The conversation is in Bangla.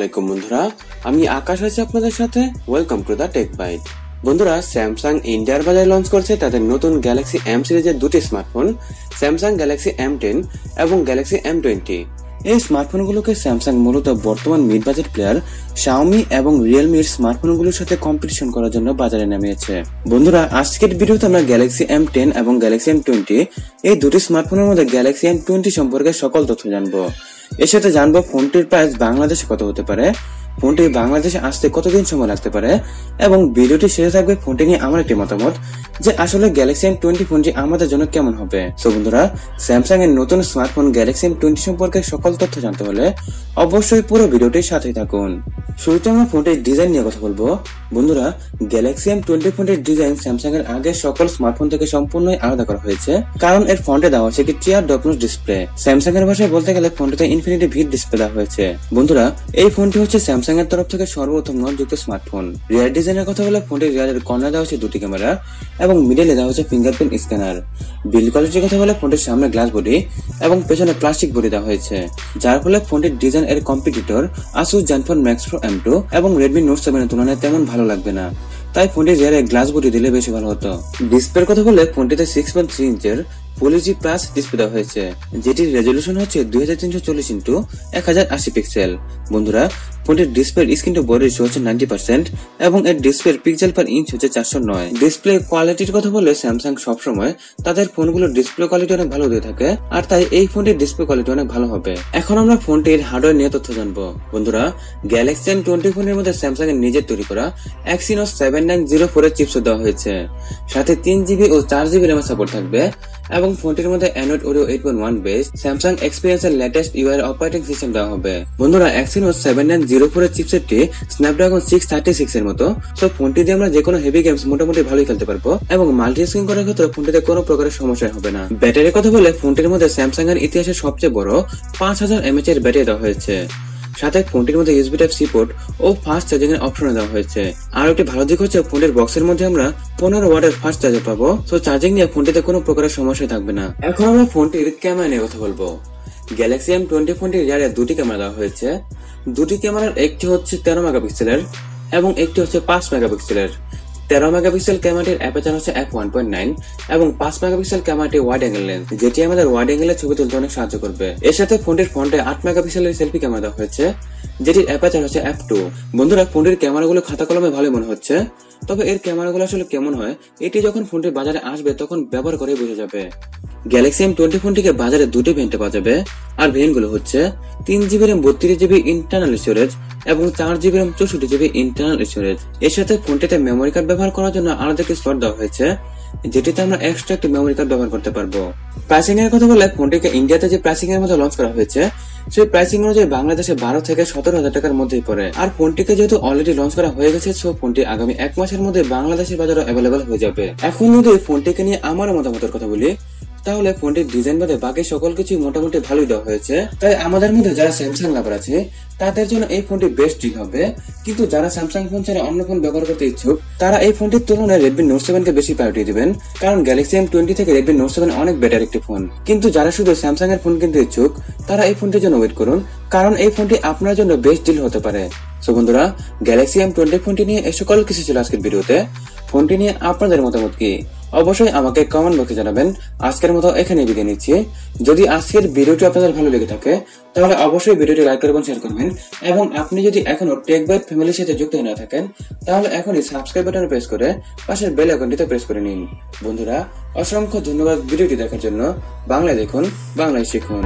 আলাইকুম বন্ধুরা, আমি আকাশ আছি আপনাদের সাথে। Welcome to the Tech Bite. বন্ধুরা, স্যামসাং ইন্ডিয়ার বাজারে লঞ্চ করছে তাদের নতুন গ্যালাক্সি এম সিরিজের দুটি স্মার্টফোন, স্যামসাং গ্যালাক্সি M10 এবং গ্যালাক্সি M20। এই স্মার্টফোনগুলোকে স্যামসাং মূলত বর্তমান মিড বাজেট প্লেয়ার শাওমি এবং রিয়েলমির স্মার্টফোনগুলোর সাথে কম্পিটিশন করার জন্য বাজারে নামিয়েছে। বন্ধুরা, আজকের ভিডিওতে আমরা গ্যালাক্সি M10 এবং গ্যালাক্সি M20 এই দুটি স্মার্টফোনের মধ্যে গ্যালাক্সি M20 সম্পর্কে সকল তথ্য জানবো। এর সাথে জানবো ফোনটির প্রাইস বাংলাদেশে কত হতে পারে, ফোনটি বাংলাদেশে আসতে কতদিন সময় লাগতে পারে, এবং ভিডিওটি শেষে থাকবে ফোনটি নিয়ে আমার একটি মতামত যে আসলে গ্যালাক্সি M20 ফোনটি আমাদের জন্য কেমন হবে। তো বন্ধুরা, স্যামসাং এর নতুন স্মার্টফোন গ্যালাক্সি M20 সম্পর্কে সকল তথ্য জানতে হলে অবশ্যই পুরো ভিডিওটির সাথেই থাকুন। শুরুতে আমরা ফোনটির ডিজাইন নিয়ে কথা বলবো। বন্ধুরা, গ্যালাক্সি M20 ফোনটির ডিজাইন স্যামসাং এর আগের সকল স্মার্টফোন থেকে সম্পূর্ণই আলাদা করা হয়েছে, কারণ এর ফ্রন্টে দেওয়া হয়েছে একটি টিয়ার ডপনোজ ডিসপ্লে। স্যামসাং এর ভাষায় বলতে গেলে ফোনটিতে ইনফিনিটি ভিড ডিসপ্লে দেওয়া হয়েছে। বন্ধুরা, এই ফোনটি হচ্ছে স্যামসাং এর তরফ থেকে সর্বপ্রথম নজযুক্ত স্মার্টফোন। রিয়ার ডিজাইনের কথা বলে ফোনটির রিয়ারের কর্নার দেওয়া হচ্ছে দুটি ক্যামেরা এবং মিডলে দেওয়া হচ্ছে ফিঙ্গারপ্রিন্ট স্ক্যানার। বিল্ড কোয়ালিটির কথা বলে ফোনটির সামনে গ্লাস বডি এবং পেছনে প্লাস্টিক বডি দেওয়া হয়েছে, যার ফলে ফোনটির ডিজাইন এর competitor Asus ZenFone max pro M2 এবং রেডমি নোট 7 এর তুলনায় তেমন ভালো লাগবে না, তাই ফোনটির রিয়ারে গ্লাস বডি দিলে বেশি ভালো হতো। ডিসপ্লের কথা বলে ফোনটিতে 6.3 ইঞ্চের ফুল এইচডি প্লাস ডিসপ্লে দেওয়া হয়েছে, যেটির রেজলিউশন হচ্ছে 2340x1080 পিক্সেল। বন্ধুরা, ফোনটির ডিসপ্লের স্ক্রিন টু বডি রেশিও হচ্ছে 90% এবং এর ডিসপ্লের পিক্সেল পার ইঞ্চ হচ্ছে 409। ডিসপ্লে কোয়ালিটির কথা বলে স্যামসাং সবসময় তাদের ফোনগুলোর ডিসপ্লে কোয়ালিটি অনেক ভালো দিয়ে থাকে, আর তাই এই ফোনটির ডিসপ্লে কোয়ালিটি অনেক ভালো হবে। এখন আমরা ফোনটির হার্ডওয়্যার নিয়ে তথ্য জানবো। বন্ধুরা, গ্যালাক্সি M20 ফোনের মধ্যে স্যামসাং এর নিজের তৈরি করা Exynos 7904 এর চিপসেট দেওয়া হয়েছে, সাথে 3GB ও 4GB র্যাম সাপোর্ট থাকবে এবং ফোনটির মধ্যে Android Oreo 8.1 base Samsung experience এর লেটেস্ট UI অপারেটিং সিস্টেম দেওয়া হবে। বন্ধুরা, Exynos 7904 এর চিপসেটটি স্ন্যাপড্রাগন 636 এর মতো, সো ফোনটি দিয়ে আমরা যে কোনো হেভি গেমস মোটামুটি ভালোই খেলতে পারবো এবং মাল্টিটাস্কিং করার ক্ষেত্রে ফোনটিতে কোনো প্রকারের সমস্যা হবে না। ব্যাটারির কথা বলে ফোনটির মধ্যে স্যামসাং এর ইতিহাসের সবচেয়ে বড় 5000 mAh এর ব্যাটারি দেওয়া হয়েছে, সাথে ফোনটির মধ্যে USB Type-C পোর্ট ও ফাস্ট চার্জিং এর অপশন দেওয়া হয়েছে। আর একটি ভালো দিক হচ্ছে ফোনের বক্সের মধ্যে আমরা 15 ওয়াটের ফাস্ট চার্জার পাবো, সো চার্জিং নিয়ে ফোনটিতে কোনো প্রকারের সমস্যা থাকবে না। এখন আমরা ফোনটির ক্যামেরা নিয়ে কথা বলবো। গ্যালাক্সি M20 ফোনটির রিয়ারে দুটি ক্যামেরা দেওয়া হয়েছে। দুটি ক্যামেরার একটি হচ্ছে 13 মেগাপিক্সেলের এবং একটি হচ্ছে 5 মেগাপিক্সেলের। 13 মেগাপিক্সেল ক্যামেরাটির অ্যাপারচার হচ্ছে f1.9 এবং 5 মেগাপিক্সেল ক্যামেরাটি ওয়াইড অ্যাঙ্গেল লেন্স, যেটি আমাদের ওয়াইড অ্যাঙ্গেলে ছবি তুলতে অনেক সাহায্য করবে। এর সাথে ফোনটির ফ্রন্টে 8 মেগাপিক্সেলের সেলফি ক্যামেরা দেওয়া হয়েছে, যেটির অ্যাপারচার হচ্ছে f2। বন্ধুরা, ফোনটির ক্যামেরাগুলো খাতা কলমে ভালোই মনে হচ্ছে, তবে এর ক্যামেরাগুলো আসলে কেমন হয় এটি যখন ফোনটি বাজারে আসবে তখন ব্যবহার করে বোঝা যাবে। গ্যালাক্সি M20 ফোনটিকে বাজারে দুটি ভেরিয়েন্টে পাওয়া যাবে, আর ভেরিয়েন্টগুলো হচ্ছে 3GB RAM 32GB internal storage এবং 4GB RAM 64GB internal storage. এর সাথে ফোনটিতে মেমোরি কার্ড ব্যবহার করার জন্য আলাদা একটি স্লট দেওয়া হয়েছে, যেটিতে আমরা এক্সট্রা একটি মেমোরি কার্ড ব্যবহার করতে পারবো। প্রাইসিং এর কথা বলে ফোনটিকে ইন্ডিয়াতে যে প্রাইসিং এর মধ্যে লঞ্চ করা হয়েছে সেই প্রাইসিং অনুযায়ী বাংলাদেশে 12 থেকে 17,000 টাকার মধ্যেই পড়ে। আর ফোনটিকে যেহেতু অলরেডি লঞ্চ করা হয়ে গেছে, সো ফোনটি আগামী 1 মাসের মধ্যে বাংলাদেশের বাজারে অ্যাভেলেবল হয়ে যাবে। এখন যদি ফোনটিকে নিয়ে আমার মতামতের কথা বলি, তাহলে ফোনটির ডিজাইন বাদে বাকি সকল কিছু মোটামুটি ভালোই দেওয়া হয়েছে, তাই আমাদের মধ্যে যারা স্যামসাং লাভার আছে তাদের জন্য এই ফোনটি বেস্ট ডিল হবে। কিন্তু যারা স্যামসাং ফোন ছাড়া অন্য ফোন ব্যবহার করতে ইচ্ছুক তারা এই ফোনটির তুলনায় রেডমি নোট 7 কে বেশি প্রায়োরিটি দিবেন, কারণ গ্যালাক্সি M20 থেকে রেডমি নোট 7 অনেক বেটার একটি ফোন। কিন্তু যারা শুধু স্যামসাং এর ফোন কিনতে ইচ্ছুক তারা এই ফোনটির জন্য ওয়েট করুন, কারণ এই ফোনটি আপনার জন্য বেস্ট ডিল হতে পারে। সো বন্ধুরা, গ্যালাক্সি M20 ফোনটি নিয়ে এই সকল কিছু ছিল আজকের ভিডিওতে। ফোনটি নিয়ে আপনাদের মতামত কি অবশ্যই আমাকে কমেন্ট বক্সে জানাবেন। আজকের মতো এখানে বিদায় নিচ্ছি। যদি আজকের ভিডিওটি আপনাদের ভালো লেগে থাকে তাহলে অবশ্যই ভিডিওটি লাইক করবেন, শেয়ার করবেন, এবং আপনি যদি এখনো টেক বাইট ফ্যামিলির সাথে যুক্ত হয়ে না থাকেন তাহলে এখনই সাবস্ক্রাইব বাটন প্রেস করে পাশের বেল আইকনটিতে প্রেস করে নিন। বন্ধুরা, অসংখ্য ধন্যবাদ ভিডিওটি দেখার জন্য। বাংলায় দেখুন, বাংলায় শিখুন।